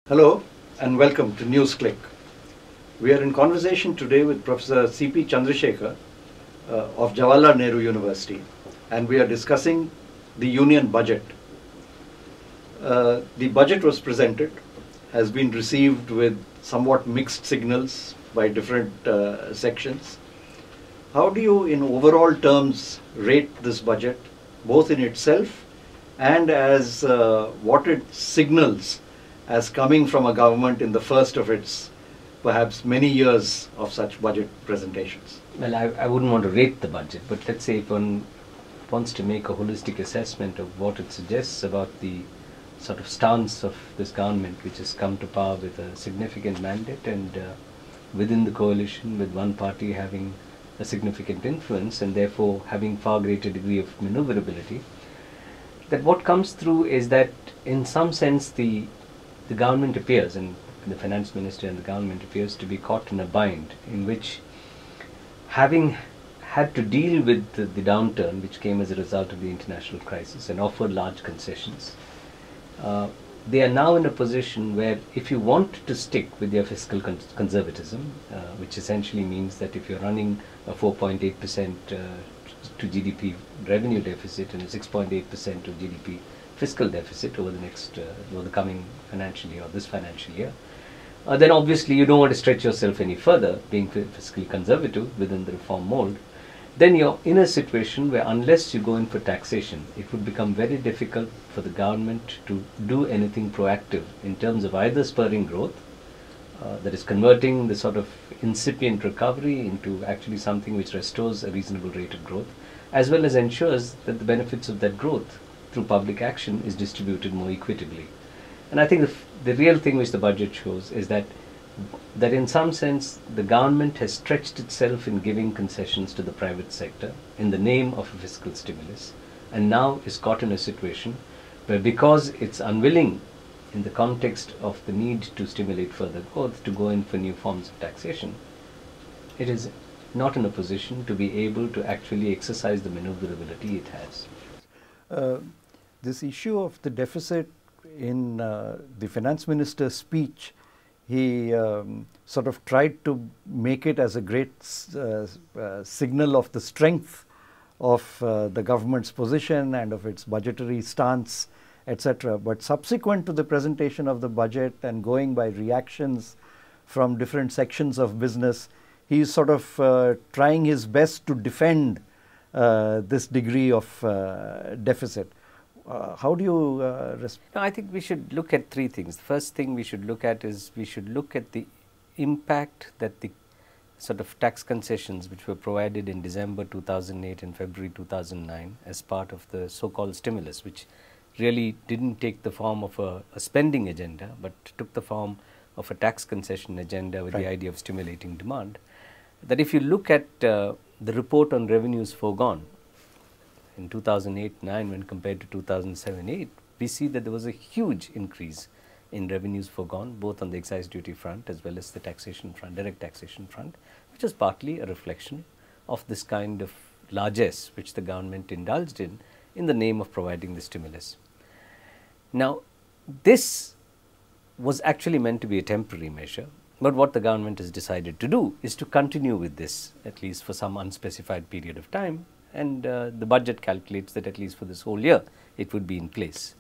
Hello and welcome to NewsClick. We are in conversation today with Professor C.P Chandrashekhar of Jawaharlal Nehru University, and we are discussing the Union Budget. The budget was presented, has been received with somewhat mixed signals by different sections. How do you, in overall terms, rate this budget, both in itself and as what it signals as coming from a government in the first of its perhaps many years of such budget presentations? Well, I wouldn't want to rate the budget, but let's say if one wants to make a holistic assessment of what it suggests about the sort of stance of this government, which has come to power with a significant mandate and within the coalition with one party having a significant influence and therefore having far greater degree of maneuverability, that what comes through is that in some sense the government appears, and the finance minister and the government appears to be caught in a bind in which, having had to deal with the downturn which came as a result of the international crisis and offered large concessions, they are now in a position where if you want to stick with their fiscal conservatism, which essentially means that if you're running a 4.8% to GDP revenue deficit and a 6.8% to GDP fiscal deficit over the coming financial year or this financial year, then obviously you don't want to stretch yourself any further, being fiscally conservative within the reform mold. Then you're in a situation where unless you go in for taxation, it would become very difficult for the government to do anything proactive in terms of either spurring growth, that is converting the sort of incipient recovery into actually something which restores a reasonable rate of growth, as well as ensures that the benefits of that growth through public action is distributed more equitably. And I think the real thing which the budget shows is that in some sense the government has stretched itself in giving concessions to the private sector in the name of a fiscal stimulus, and now is caught in a situation where, because it's unwilling in the context of the need to stimulate further growth to go in for new forms of taxation, it is not in a position to be able to actually exercise the maneuverability it has. This issue of the deficit, in the finance minister's speech, he sort of tried to make it as a great signal of the strength of the government's position and of its budgetary stance, etc. But subsequent to the presentation of the budget and going by reactions from different sections of business, he's sort of trying his best to defend this degree of deficit. How do you No, I think we should look at three things. The first thing we should look at is we should look at the impact that the sort of tax concessions which were provided in December 2008 and February 2009 as part of the so-called stimulus, which really didn't take the form of a spending agenda but took the form of a tax concession agenda with the idea of stimulating demand. That if you look at the report on revenues foregone in 2008-9 when compared to 2007-8, we see that there was a huge increase in revenues foregone, both on the excise duty front as well as the taxation front, direct taxation front, which is partly a reflection of this kind of largesse which the government indulged in the name of providing the stimulus. Now, this was actually meant to be a temporary measure, but what the government has decided to do is to continue with this at least for some unspecified period of time, and the budget calculates that at least for this whole year it would be in place.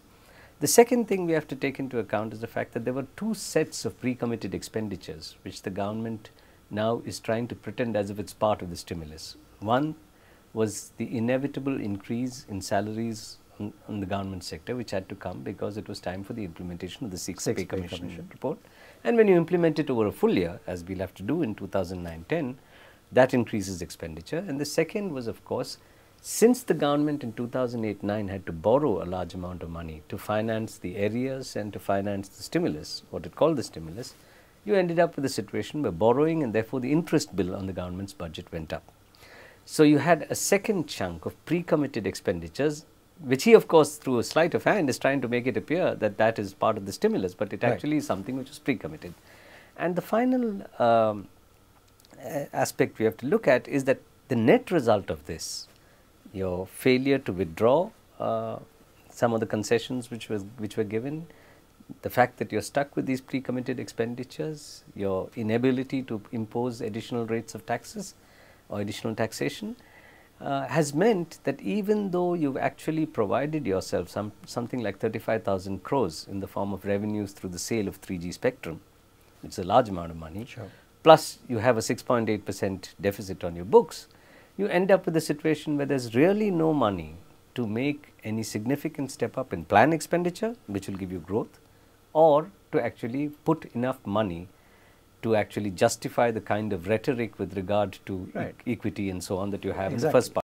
The second thing we have to take into account is the fact that there were two sets of pre-committed expenditures which the government now is trying to pretend as if it's part of the stimulus. One was the inevitable increase in salaries on the government sector, which had to come because it was time for the implementation of the Sixth Pay Commission report. And when you implement it over a full year, as we'll have to do in 2009-10, that increases expenditure. And the second was, of course, since the government in 2008-9 had to borrow a large amount of money to finance the areas and to finance the stimulus, what it called the stimulus, you ended up with a situation where borrowing and therefore the interest bill on the government's budget went up. So you had a second chunk of pre-committed expenditures, which he, of course, through a sleight of hand is trying to make it appear that that is part of the stimulus, but it actually is something which is pre-committed. And the final aspect we have to look at is that the net result of this, your failure to withdraw some of the concessions which were given, the fact that you're stuck with these pre-committed expenditures, your inability to impose additional rates of taxes or additional taxation, has meant that even though you've actually provided yourself something like 35,000 crores in the form of revenues through the sale of 3G spectrum, which is a large amount of money, Sure. plus you have a 6.8% deficit on your books, you end up with a situation where there's really no money to make any significant step up in plan expenditure, which will give you growth, or to actually put enough money to actually justify the kind of rhetoric with regard to Right. equity and so on that you have in the Exactly. first part.